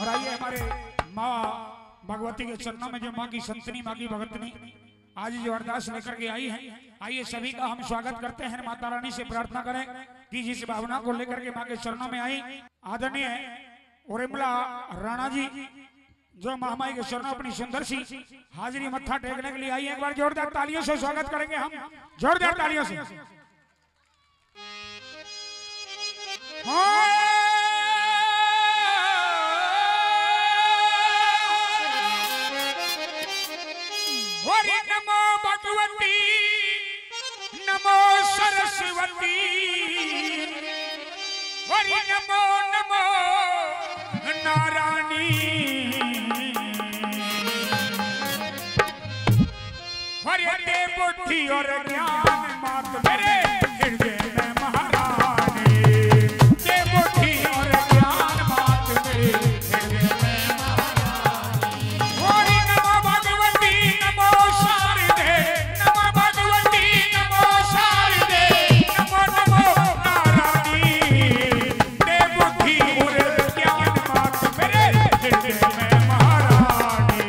और आइए हमारे माँ भगवती के चरणों में जो माँ की संतनी माँ की भगतनी आज जो अरदास लेकर के आई है, आइए सभी का हम स्वागत करते हैं। माता रानी से प्रार्थना करें कि जिस भावना को लेकर के माँ के चरणों में आई आदरणीय उर्मिला राणा जी जो महामाई के चरणों अपनी सुंदर सी हाजिरी मत्था टेकने के लिए आई है, एक बार जोरदार तालियों से स्वागत करेंगे हम, जोरदार तालियों से। नमो भगवती नमो सरस्वती नमो नमो नारायणी हरे दे बुद्धि और ज्ञान मात मेरे हृदय में महारानी दे बुद्धि और ज्ञान मात मेरे हृदय में महारानी। हरि नमो भगवती नमो शारदे नमो भगवती नमो शारदे नमो नमो नारायणी दे बुद्धि और ज्ञान मात मेरे हृदय में महारानी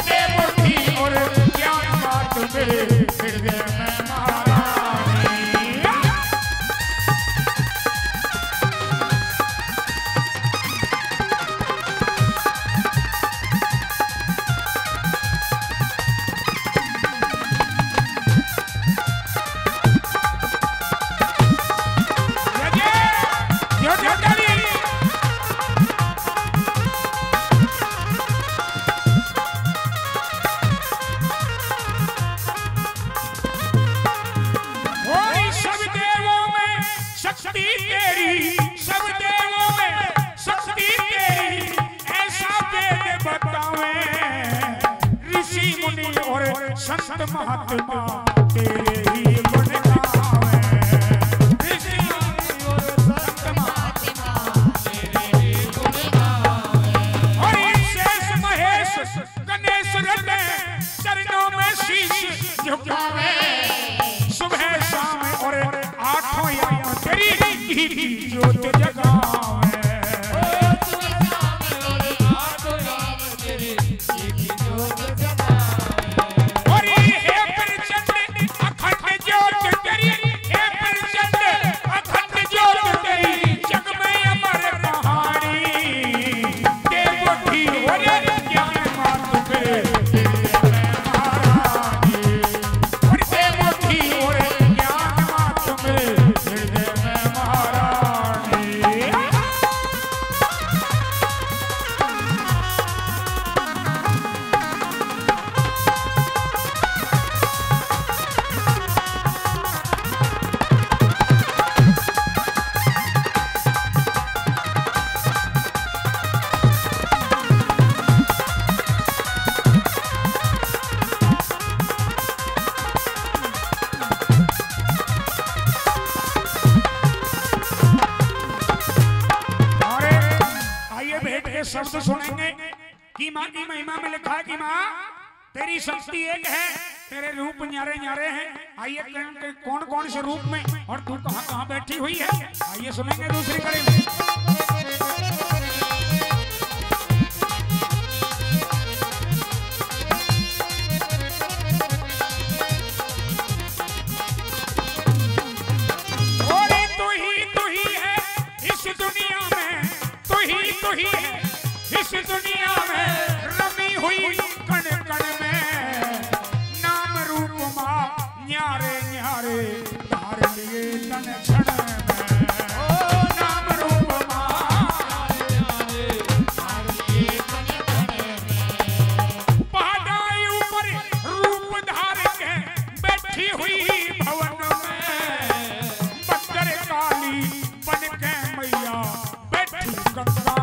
दे बुद्धि और ज्ञान मात मेरे हृदय में संत महात्मा तेरे ही गुण गावे ऋषि और संत महात्मा तेरे ही गुण गावे हरि शेष महेश गणेश हृदय चरणों में शीश झुकावे सुबह शाम और आठों याम तेरी घी ज्योत जगावे शब्द सुनेंगे कि माँ की महिमा में लिखा है कि माँ तेरी शक्ति एक है, तेरे रूप न्यारे न्यारे हैं। आइए कौन कौन से रूप में और तू कहाँ कहाँ बैठी हुई है, आइए सुनेंगे दूसरी कड़ी में। तू ही है इस दुनिया में, तू ही है इस दुनिया में रमी हुई कण कण में नाम रूप माँ न्यारे न्यारे धार लिए तन क्षण में नाम रूप माँ न्यारे धार लिए तन क्षण में पहाड़ी ऊपर रूप धार के बैठी हुई भवन में बदर काली बन के मैया बैठी गंगा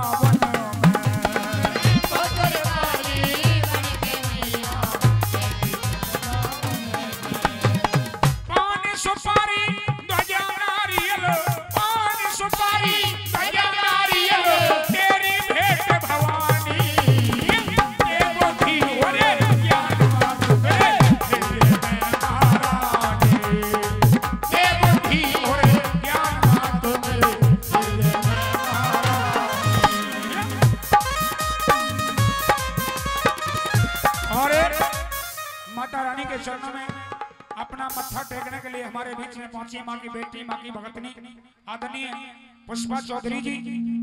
माता रानी के चरणों में अपना मत्था टेकने के लिए हमारे बीच में पहुंची माँ की बेटी, माँ की भगतनी आदरणीय पुष्पा चौधरी जी।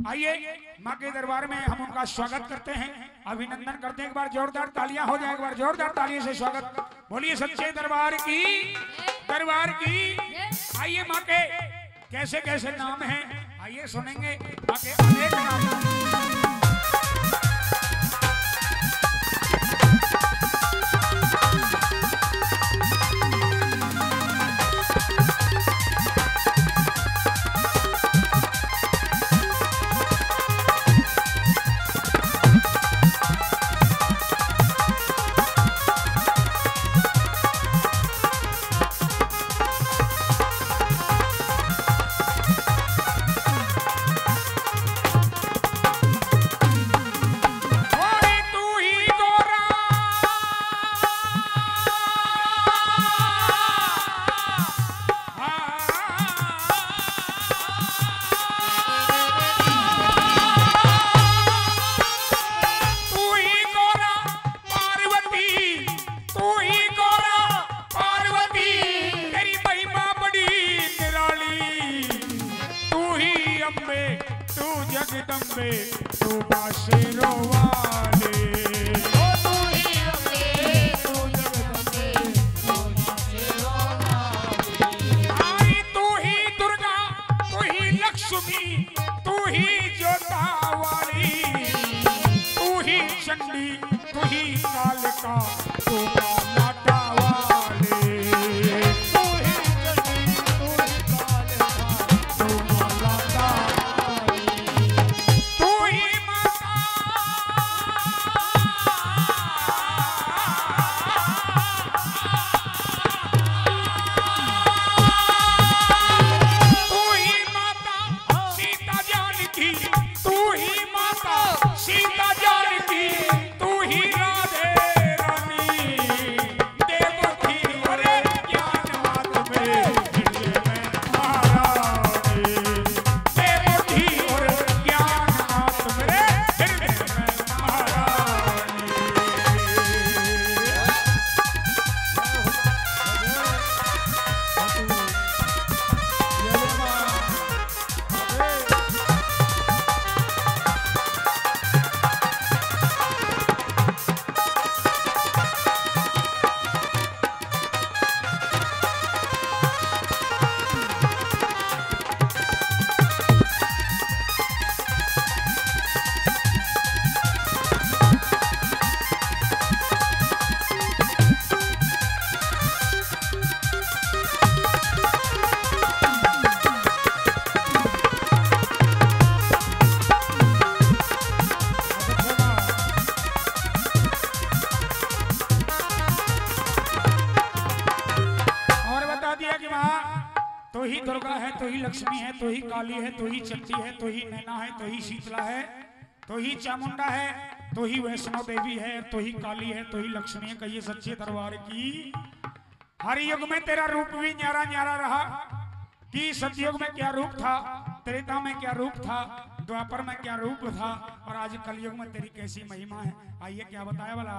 आइए माँ के दरबार में हम उनका स्वागत करते हैं, अभिनंदन करते हैं। एक बार जोरदार तालियां हो जाए, एक बार जोरदार तालियों से स्वागत। बोलिए सच्चे दरबार की, दरबार की। आइए माँ के कैसे कैसे नाम हैं, आइए सुनेंगे माँ के अनेक नाम। जगदम्बे तू बाशेरों वाले, तू ही अम्बे, तू जगदम्बे, तू बाशेरों वाले। आई तू ही दुर्गा, तू ही लक्ष्मी, तू ही जोता वाली, तू ही चंडी, तू ही कालिका, तू लाटा वाले। तू ही चंडी, तू ही कालिका, तू लाटा तो ही दुर्गा है, तो ही लक्ष्मी है, तो ही काली है, तो ही चंडी है, तो ही नैना है, तो ही शीतला है, तो ही चामुंडा है, तो ही वैष्णो देवी है, तो ही काली है, तो ही लक्ष्मी है। कहिए सच्चे दरबार की। हर युग में तेरा रूप भी न्यारा न्यारा रहा कि सतयुग में क्या रूप था, त्रेता में क्या रूप था, द्वापर में क्या रूप था, और आज कलयुग में तेरी कैसी महिमा है। आइए क्या बताया वाला।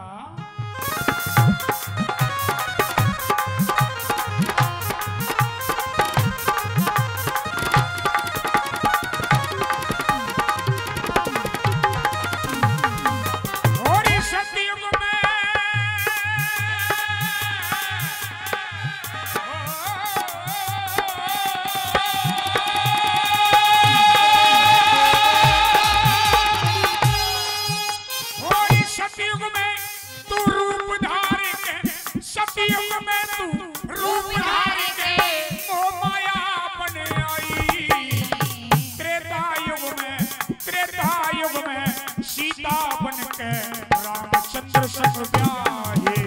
रामचंद्र संग ब्याहे,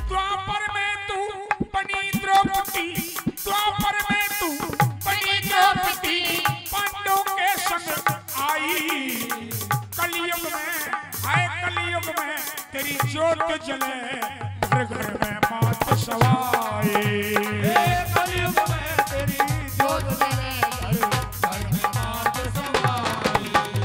द्वापर में तू बनी द्रौपदी, द्वापर में तू बनी द्रौपदी, पांडवों के संग आई। कलयुग में है, कलयुग में तेरी ज्योत जले, घर घर में मात सवाए। कलयुग में तेरी ज्योत जले, घर घर में मात सवाए।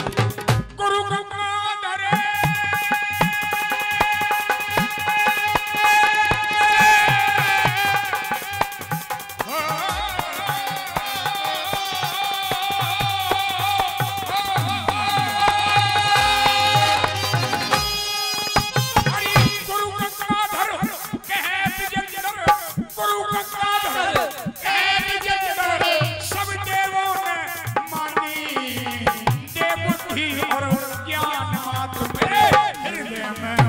बुद्धि और ज्ञान मात्र मेरे हृदय में